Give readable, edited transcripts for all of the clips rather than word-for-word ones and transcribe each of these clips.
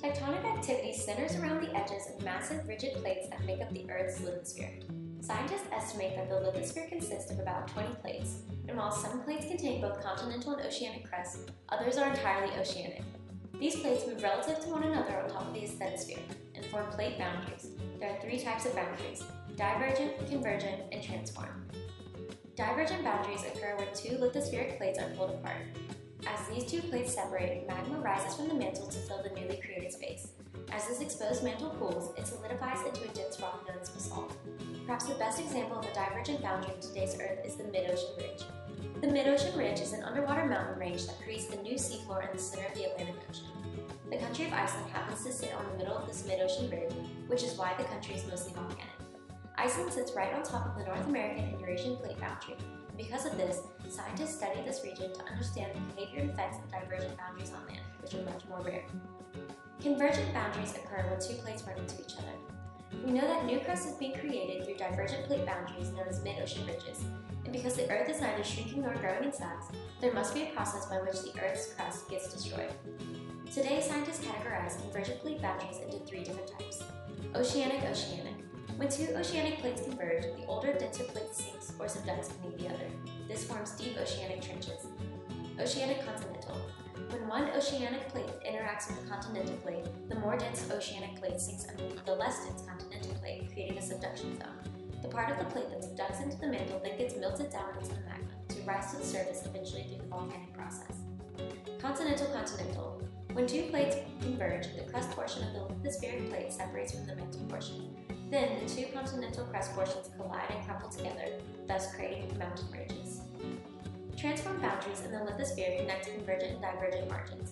Tectonic activity centers around the edges of massive rigid plates that make up the Earth's lithosphere. Scientists estimate that the lithosphere consists of about 20 plates, and while some plates contain both continental and oceanic crests, others are entirely oceanic. These plates move relative to one another on top of the asthenosphere and form plate boundaries. There are three types of boundaries: divergent, convergent, and transform. Divergent boundaries occur when two lithospheric plates are pulled apart. As these two plates separate, magma rises from the mantle to fill the newly created space. As this exposed mantle cools, it solidifies into a dense rock known as basalt. Perhaps the best example of a divergent boundary in today's Earth is the mid-ocean ridge. The mid-ocean ridge is an underwater mountain range that creates the new seafloor in the center of the Atlantic Ocean. The country of Iceland happens to sit on the middle of this mid-ocean ridge, which is why the country is mostly volcanic. Iceland sits right on top of the North American and Eurasian plate boundary. Because of this, scientists study this region to understand the behavior and effects of divergent boundaries on land, which are much more rare. Convergent boundaries occur when two plates run into each other. We know that new crust is being created through divergent plate boundaries known as mid-ocean ridges, and because the Earth is neither shrinking nor growing in size, there must be a process by which the Earth's crust gets destroyed. Today, scientists categorize convergent plate boundaries into three different types. Oceanic. When two oceanic plates converge, the older, denser plate sinks or subducts beneath the other. This forms deep oceanic trenches. Oceanic continental. When one oceanic plate interacts with the continental plate, the more dense oceanic plate sinks underneath the less dense continental plate, creating a subduction zone. The part of the plate that subducts into the mantle then gets melted down into the magma to rise to the surface eventually through the volcanic process. Continental. When two plates converge, the crust portion of the lithospheric plate separates from the mantle portion. Then, the two continental crust portions collide and crumple together, thus creating mountain ridges. Transform boundaries in the lithosphere connect convergent and divergent margins.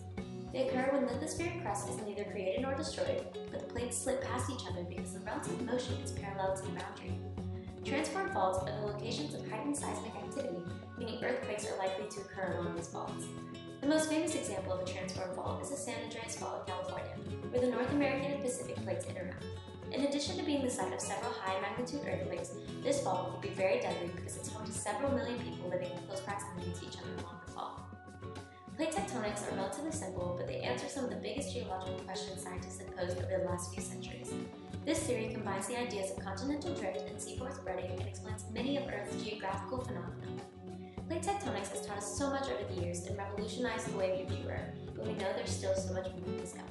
They occur when lithospheric crust is neither created nor destroyed, but the plates slip past each other because the relative motion is parallel to the boundary. Transform faults are the locations of heightened seismic activity, meaning earthquakes are likely to occur along these faults. The most famous example of a transform fault is the San Andreas Fault in California, where the North American and Pacific plates interact. In addition to being the site of several high-magnitude earthquakes, this fault can be very deadly because it's home to several million people living in close proximity to each other along the fault. Plate tectonics are relatively simple, but they answer some of the biggest geological questions scientists have posed over the last few centuries. This theory combines the ideas of continental drift and seafloor spreading and explains many of Earth's geographical phenomena. Plate tectonics has taught us so much over the years and revolutionized the way we view Earth, but we know there's still so much more to discover.